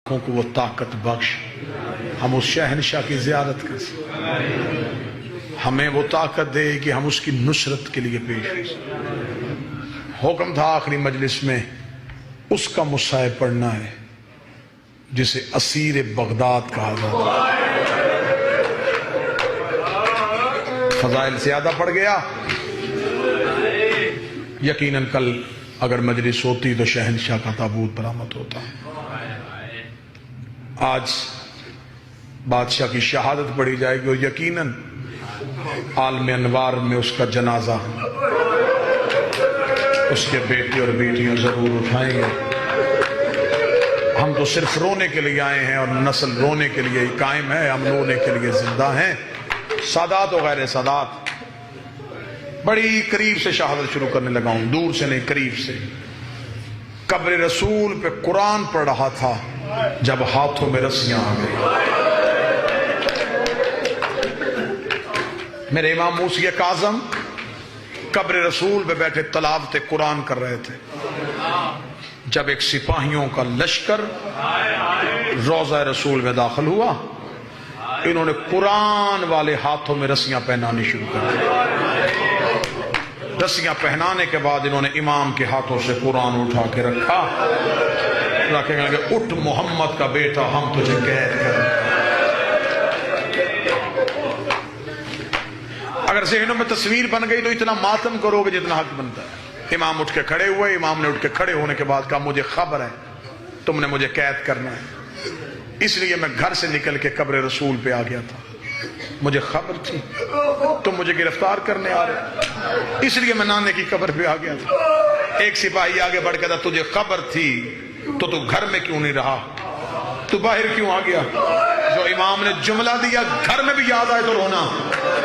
کو وہ طاقت بخش، ہم اس شہنشاہ کی زیارت کر سکیں، ہمیں وہ طاقت دے کہ ہم اس کی نصرت کے لیے پیش ہو سکیں۔ حکم تھا آخری مجلس میں اس کا مصائب پڑھنا ہے جسے اسیر بغداد کہا جاتا ہے۔ فضائل زیادہ پڑ گیا، یقیناً کل اگر مجلس ہوتی تو شہنشاہ کا تابوت برآمد ہوتا۔ آج بادشاہ کی شہادت پڑھی جائے گی اور یقیناً عالم انوار میں اس کا جنازہ اس کے بیٹے اور بیٹیاں ضرور اٹھائیں گے۔ ہم تو صرف رونے کے لیے آئے ہیں اور نسل رونے کے لیے ہی قائم ہے، ہم رونے کے لیے زندہ ہیں۔ سادات و غیر سادات، بڑی قریب سے شہادت شروع کرنے لگا ہوں، دور سے نہیں قریب سے۔ قبر رسول پہ قرآن پڑھ رہا تھا جب ہاتھوں میں رسیاں آ گئی۔ میرے امام موسی کاظم قبر رسول پہ بیٹھے تلاوت قرآن کر رہے تھے جب ایک سپاہیوں کا لشکر روضہ رسول میں داخل ہوا۔ انہوں نے قرآن والے ہاتھوں میں رسیاں پہنانی شروع کر دی۔ رسیاں پہنانے کے بعد انہوں نے امام کے ہاتھوں سے قرآن اٹھا کے رکھا، رکھیں گے کہ اٹھ محمد کا بیٹا، ہم تجھے قید کریں۔ اگر ذہنوں میں تصویر بن گئی تو اتنا ماتم کرو گے جتنا حق بنتا ہے۔ امام اٹھ کے کھڑے ہوئے، امام نے اٹھ کے کھڑے ہونے کے بعد کہا مجھے خبر ہے تم نے مجھے قید کرنا ہے، اس لیے میں گھر سے نکل کے قبر رسول پہ آ گیا تھا، مجھے خبر تھی تم مجھے گرفتار کرنے آ رہے، اس لیے میں نانے کی قبر پہ آ گیا تھا۔ ایک سپاہی آگے بڑھ کے تھا تجھے خبر تھی تو گھر میں کیوں نہیں رہا، تو باہر کیوں آ گیا؟ جو امام نے جملہ دیا گھر میں بھی یاد آئے تو رونا۔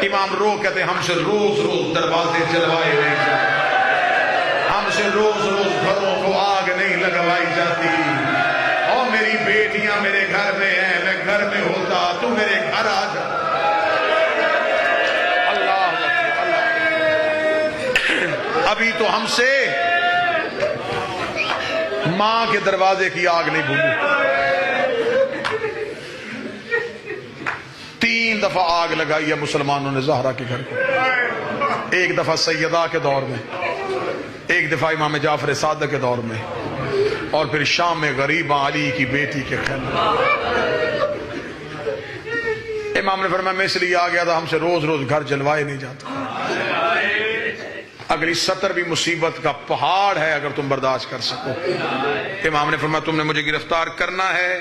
امام رو کہتے ہم سے روز روز دروازے جلوائے نہیں جاتے، ہم سے روز روز گھروں کو آگ نہیں لگوائی جاتی، اور میری بیٹیاں میرے گھر میں ہیں، میں گھر میں ہوتا تو میرے گھر آ جا۔ ابھی تو ہم سے ماں کے دروازے کی آگ نہیں بھولی۔ 3 دفعہ آگ لگائی ہے مسلمانوں نے زہرا کے گھر کو، ایک دفعہ سیدہ کے دور میں، ایک دفعہ امام جعفر صادق کے دور میں، اور پھر شام میں غریبہ علی کی بیٹی کے خیمے۔ امام نے فرمایا میں اس لیے آ گیا تھا، ہم سے روز روز گھر جلوائے نہیں جاتا۔ اگلی سطر بھی مصیبت کا پہاڑ ہے اگر تم برداشت کر سکو۔ امام نے فرمایا تم نے مجھے گرفتار کرنا ہے،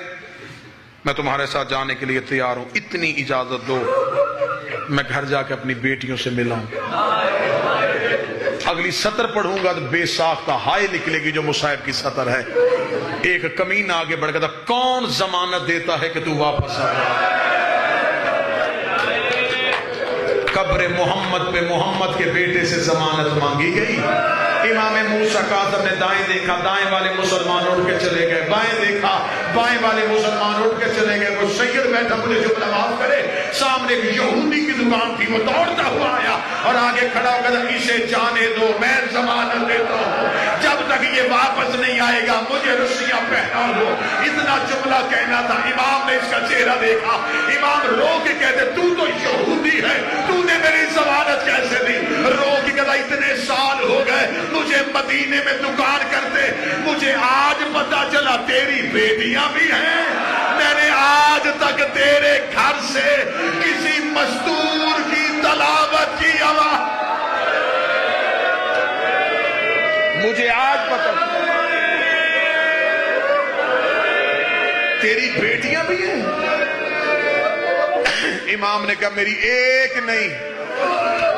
میں تمہارے ساتھ جانے کے لیے تیار ہوں، اتنی اجازت دو میں گھر جا کے اپنی بیٹیوں سے ملا ہوں۔ اگلی سطر پڑھوں گا تو بے ساختہ ہائے نکلے گی جو مصائب کی سطر ہے۔ ایک کمینہ آگے بڑھ گیا تھا کون ضمانت دیتا ہے کہ تو واپس آ گیا؟ قبر محمد پہ محمد کے بیٹے سے ضمانت مانگی گئی۔ امام موسیٰ کاظم نے دائیں دیکھا، دائیں والے مسلمان اٹھ کے چلے گئے، بائیں دیکھا، بائیں والے مسلمان اٹھ کے چلے گئے۔ وہ سید بیٹھا مجھے جملہ معاف کرے، سامنے ایک یہودی کی دکان تھی، وہ دوڑتا ہوا آیا اور آگے کھڑا ہو گیا، اسے جانے دو میں ضمانت دیتا ہوں، جب تک یہ واپس نہیں آئے گا مجھے رسیاں پہنا دو۔ اتنا جملہ کہنا تھا، امام نے اس کا چہرہ دیکھا، امام رو کے کہتے تو یہودی ہے، تو نے میری ضمانت کیسے دی؟ رو کے کہتا اتنے سال ہو گئے مجھے مدینے میں دکان کرتے، مجھے آج پتا چلا تیری بیٹیاں بھی ہیں، میں نے آج تک تیرے گھر سے کسی مستور کی تلاوت کی آواز مجھے آج پتا چلا تیری بیٹیاں بھی ہیں۔ امام نے کہا میری ایک نہیں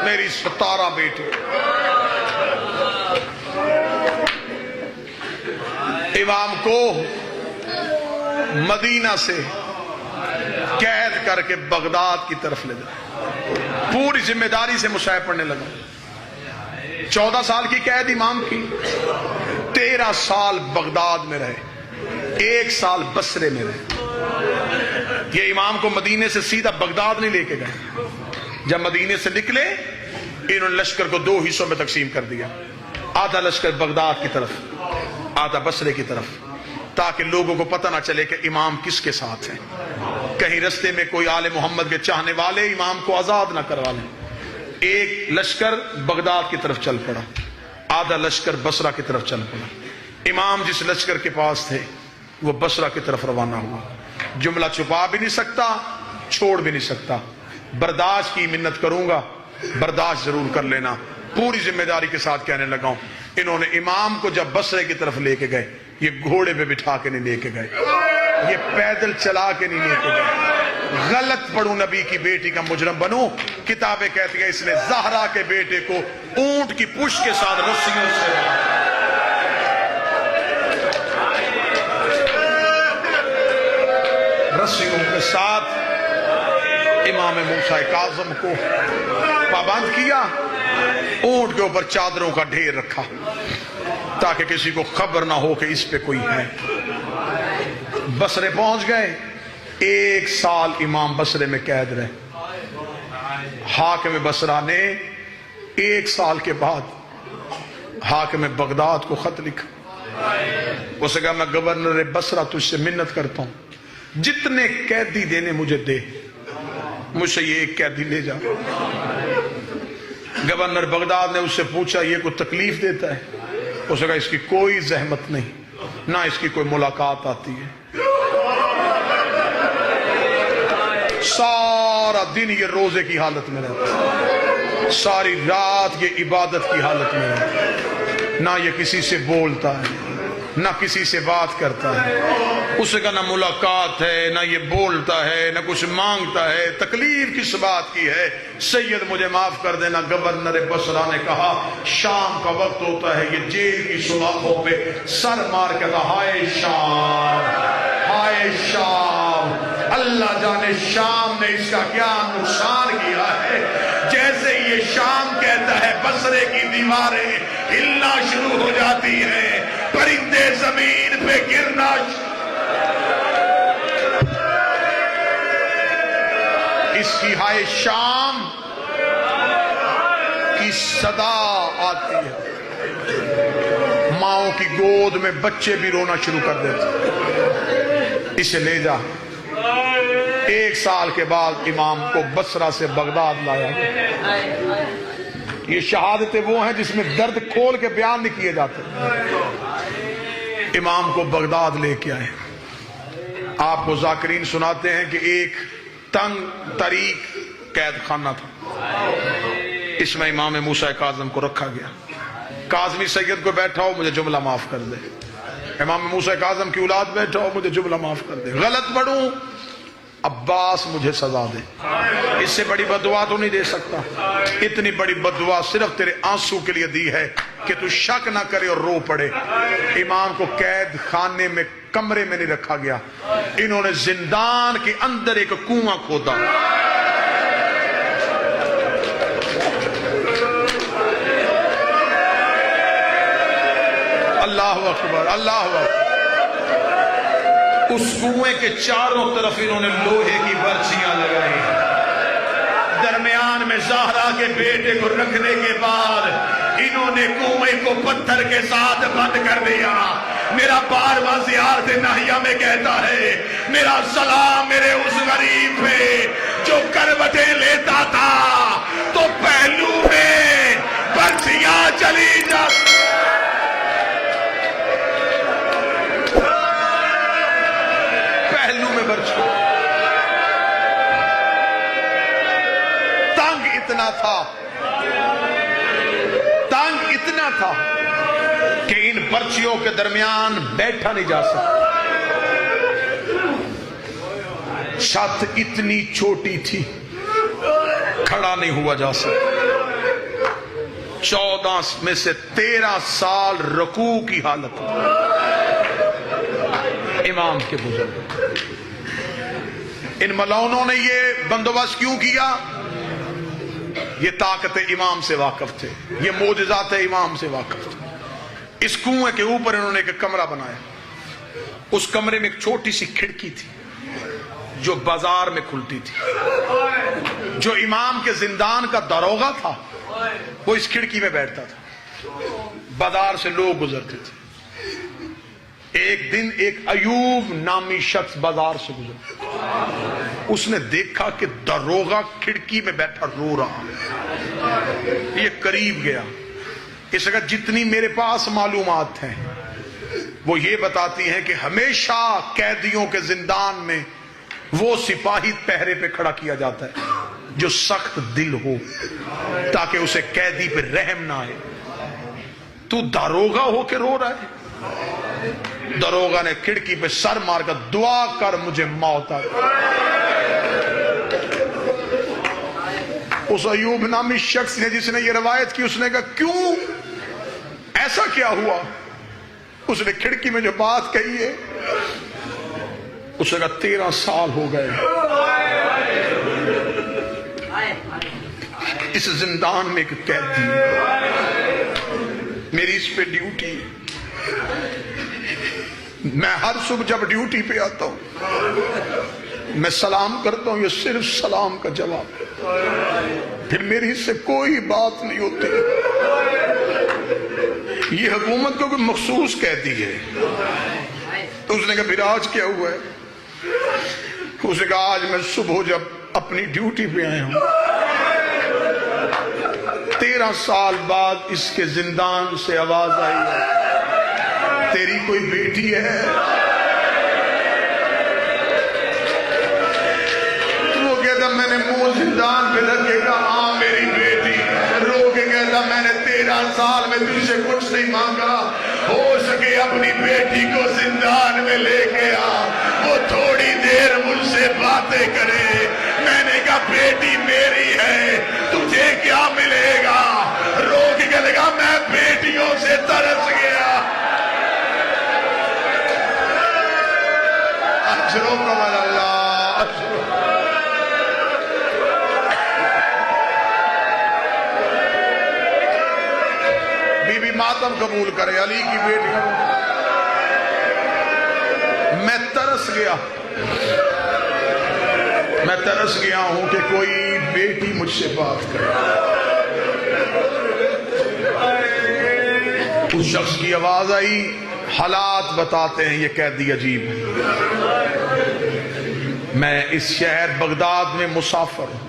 میری 17 بیٹی۔ امام کو مدینہ سے قید کر کے بغداد کی طرف لے جا، پوری ذمہ داری سے مصائب پڑھنے لگا۔ 14 سال کی قید امام کی، 13 سال بغداد میں رہے، 1 سال بصرے میں رہے۔ یہ امام کو مدینے سے سیدھا بغداد نہیں لے کے گئے، جب مدینے سے نکلے انہوں نے لشکر کو 2 حصوں میں تقسیم کر دیا، آدھا لشکر بغداد کی طرف، آدھا بصرے کی طرف۔ تاکہ لوگوں کو پتہ نہ چلے کہ امام کس کے ساتھ ہے، کہیں رستے میں کوئی آل محمد کے چاہنے والے امام کو آزاد نہ کروا لیں۔ ایک لشکر بغداد کی طرف چل پڑا، آدھا لشکر بصرہ کی طرف چل پڑا۔ امام جس لشکر کے پاس تھے وہ بصرہ کی طرف روانہ ہوا۔ جملہ چھپا بھی نہیں سکتا، چھوڑ بھی نہیں سکتا۔ برداشت کی منت کروں گا، برداشت ضرور کر لینا، پوری ذمہ داری کے ساتھ کہنے لگا ہوں۔ انہوں نے امام کو جب بصرے کی طرف لے کے گئے، یہ گھوڑے پہ بٹھا کے نہیں لے کے گئے، یہ پیدل چلا کے نہیں لے کے گئے۔ غلط پڑھوں نبی کی بیٹی کا مجرم بنوں، کتابیں کہتی ہیں اس نے زہرا کے بیٹے کو اونٹ کی پشت کے ساتھ رسیوں سے امام موسیٰ کاظم کو پابند کیا، اونٹ کے اوپر چادروں کا ڈھیر رکھا تاکہ کسی کو خبر نہ ہو کہ اس پہ کوئی ہے۔ بصرے پہنچ گئے، 1 سال امام بصرے میں قید رہے۔ حاکم بصرہ نے 1 سال کے بعد حاکم بغداد کو خط لکھا، اس نے کہا میں گورنر بصرہ تجھ سے منت کرتا ہوں، جتنے قیدی دینے مجھے دے، مجھ سے یہ 1 قیدی لے جا۔ گورنر بغداد نے اس سے پوچھا یہ کوئی تکلیف دیتا ہے؟ اس نے کہا اس کی کوئی زحمت نہیں، نہ اس کی کوئی ملاقات آتی ہے۔ سارا دن یہ روزے کی حالت میں رہتا ہے، ساری رات یہ عبادت کی حالت میں رہتا ہے، نہ یہ کسی سے بولتا ہے، نہ کسی سے بات کرتا ہے، اس کا نہ ملاقات ہے، نہ یہ بولتا ہے، نہ کچھ مانگتا ہے۔ تکلیف کس بات کی ہے؟ سید مجھے معاف کر دینا، گورنر بصرہ نے کہا شام کا وقت ہوتا ہے، یہ جیل کی سلاخوں پہ سر مار کے کہا ہائے شام، ہائے شام، اللہ جانے شام نے اس کا کیا نقصان کیا ہے۔ جیسے یہ شام کہتا ہے بصرے کی دیواریں ہلنا شروع ہو جاتی ہیں، پرندے زمین پہ گرنا، اس کی ہائے شام کی صدا آتی ہے، ماؤں کی گود میں بچے بھی رونا شروع کر دیتے۔ اسے لے جا۔ 1 سال کے بعد امام کو بصرہ سے بغداد لایا گیا۔ یہ شہادتیں وہ ہیں جس میں درد کھول کے بیان نہیں کیے جاتے۔ امام کو بغداد لے کے آئے۔ آپ کو ذاکرین سناتے ہیں کہ ایک تنگ طریق قید خانہ تھا، اس میں امام موسیٰ کاظم کو رکھا گیا۔ کاظمی سید کو بیٹھا ہو مجھے جملہ معاف کر دے، امام موسیٰ کاظم کی اولاد بیٹھا ہو مجھے جملہ معاف کر دے، غلط پڑھوں عباس مجھے سزا دے، اس سے بڑی بددعا تو نہیں دے سکتا۔ اتنی بڑی بددعا صرف تیرے آنسو کے لیے دی ہے کہ تو شک نہ کرے اور رو پڑے۔ امام کو قید خانے میں کمرے میں نہیں رکھا گیا، انہوں نے زندان کے اندر ایک کنواں کھودا، اللہ اکبر اللہ اکبر۔ اس کنویں کے چاروں طرف انہوں نے لوہے کی برچیاں لگائی، درمیان میں زہرا کے بیٹے کو رکھنے کے بعد انہوں نے کنویں کو پتھر کے ساتھ بند کر دیا۔ میرا بارواں زیارت ناہیہ میں کہتا ہے میرا سلام میرے اس غریب پہ جو کروٹیں لیتا تھا تو پہلو میں برچیاں چلی جاتی، تنگ اتنا تھا کہ ان برچیوں کے درمیان بیٹھا نہیں جا سکتا، چھت اتنی چھوٹی تھی کھڑا نہیں ہوا جا سکتا۔ 14 میں سے 13 سال رکوع کی حالت امام کے بزرگ۔ ان ملعونوں نے یہ بندوبست کیوں کیا؟ یہ طاقت امام سے واقف تھے، یہ معجزات امام سے واقف تھے۔ اس کنویں کے اوپر انہوں نے ایک کمرہ بنایا، اس کمرے میں ایک چھوٹی سی کھڑکی تھی جو بازار میں کھلتی تھی۔ جو امام کے زندان کا داروغہ تھا وہ اس کھڑکی میں بیٹھتا تھا، بازار سے لوگ گزرتے تھے۔ ایک دن ایک ایوب نامی شخص بازار سے گزرا، اس نے دیکھا کہ داروغہ کھڑکی میں بیٹھا رو رہا، یہ قریب گیا، اس نے کہا جتنی میرے پاس معلومات ہیں وہ یہ بتاتی ہیں کہ ہمیشہ قیدیوں کے زندان میں وہ سپاہی پہرے پہ کھڑا کیا جاتا ہے جو سخت دل ہو، تاکہ اسے قیدی پہ رحم نہ آئے۔ تو داروغہ ہو کے رو رہا ہے؟ داروغہ نے کھڑکی پہ سر مار کر دعا کر مجھے موت آ گئی۔ اس ایوب نامی شخص نے جس نے یہ روایت کی، اس نے کہا کیوں ایسا کیا ہوا؟ اس نے کھڑکی میں جو بات کہی ہے، اس نے کہا 13 سال ہو گئے اس زندان میں ایک قیدی ہے، میری اس پہ ڈیوٹی ہے، میں ہر صبح جب ڈیوٹی پہ آتا ہوں میں سلام کرتا ہوں، یہ صرف سلام کا جواب، پھر میری اس سے کوئی بات نہیں ہوتی۔ یہ حکومت کو کوئی مخصوص کہتی ہے۔ تو اس نے کہا پھر آج کیا ہوا ہے؟ اس نے کہا آج میں صبح جب اپنی ڈیوٹی پہ آیا ہوں 13 سال بعد اس کے زندان سے آواز آئی ہے تیری کوئی بیٹی ہے؟ وہ کہتا میں نے منہ زندان پہ رکھ کے کہا ہاں میری بیٹی، رو کے کہتا میں نے 13 سال میں تجھ سے کچھ نہیں مانگا، ہو سکے اپنی بیٹی کو زندان میں لے کے آ، وہ تھوڑی دیر مجھ سے باتیں کرے۔ میں نے کہا بیٹی میری ہے، تجھے کیا ملے گا؟ رو کے کہنے لگا میں بیٹیوں سے ترس گیا۔ اجرکم اللہ، بی بی ماتم قبول کرے، علی کی بیٹی۔ میں ترس گیا، میں ترس گیا ہوں کہ کوئی بیٹی مجھ سے بات کرے۔ اس شخص کی آواز آئی، حالات بتاتے ہیں یہ قیدی عجیب ہے، میں اس شہر بغداد میں مسافر ہوں،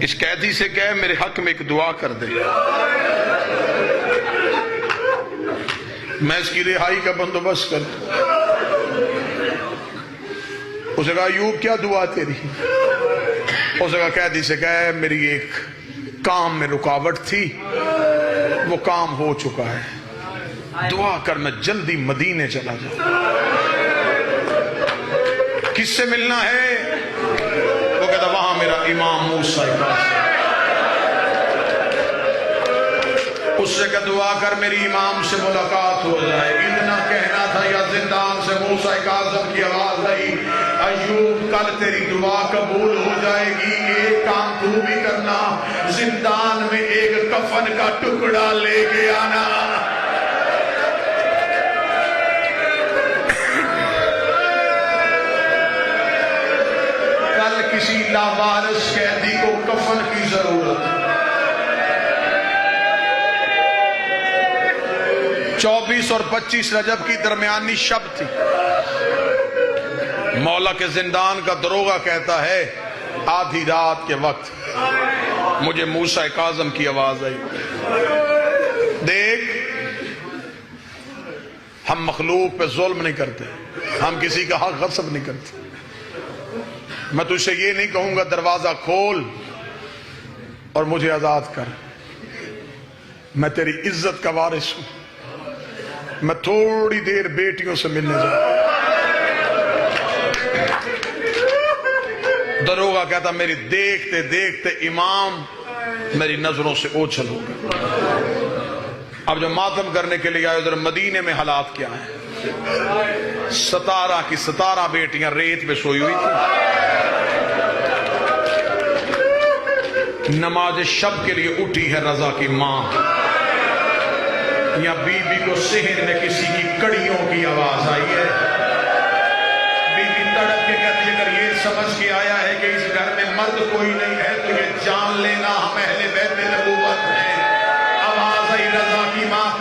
اس قیدی سے کہے میرے حق میں ایک دعا کر دے، میں اس کی رہائی کا بندوبست کر دوں۔ اس نے کہا ایوب کیا دعا تیری؟ اس نے کہا قیدی سے کہے میری ایک کام میں رکاوٹ تھی، وہ کام ہو چکا ہے، دعا کر میں جلدی مدینے چلا جاؤں۔ کس سے ملنا ہے؟ وہ کہتا وہاں میرا امام موسیٰ کاظم، اس سے کہ دعا کر میری امام سے ملاقات ہو جائے۔ اتنا کہنا تھا یا زندان سے موسیٰ کاظم کی آواز آئی، ایوب کل تیری دعا قبول ہو جائے گی، ایک کام تو بھی کرنا، زندان میں ایک کفن کا ٹکڑا لے کے آنا۔ کل کسی لاوارث قیدی کو کفن کی ضرورت ہے۔ 24 اور 25 رجب کی درمیانی شب تھی، مولا کے زندان کا دروغہ کہتا ہے آدھی رات کے وقت مجھے موسیٰ کاظم کی آواز آئی، دیکھ ہم مخلوق پہ ظلم نہیں کرتے، ہم کسی کا حق غصب نہیں کرتے، میں تجھ سے یہ نہیں کہوں گا دروازہ کھول اور مجھے آزاد کر، میں تیری عزت کا وارث ہوں، میں تھوڑی دیر بیٹیوں سے ملنے جاؤں۔ دروغہ کہتا میری دیکھتے دیکھتے امام میری نظروں سے اوچھل ہو گیا۔ اب جو ماتم کرنے کے لیے آئے ادھر مدینے میں حالات کیا ہیں؟ 17 کی 17 بیٹیاں ریت پہ سوئی ہوئی تھی، نماز شب کے لیے اٹھی ہے رضا کی ماں، یا بی بی کو صحن میں کسی کی کڑیوں کی آواز آئی ہے، بی بی تڑپ کے کہتی ہے اگر یہ سمجھ کے آیا ہے کہ اس گھر میں مرد کوئی نہیں ہے تو یہ جان لینا ہم اہل بیت نبوت ہیں۔ آواز آئی رضا کی ماں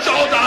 14।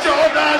14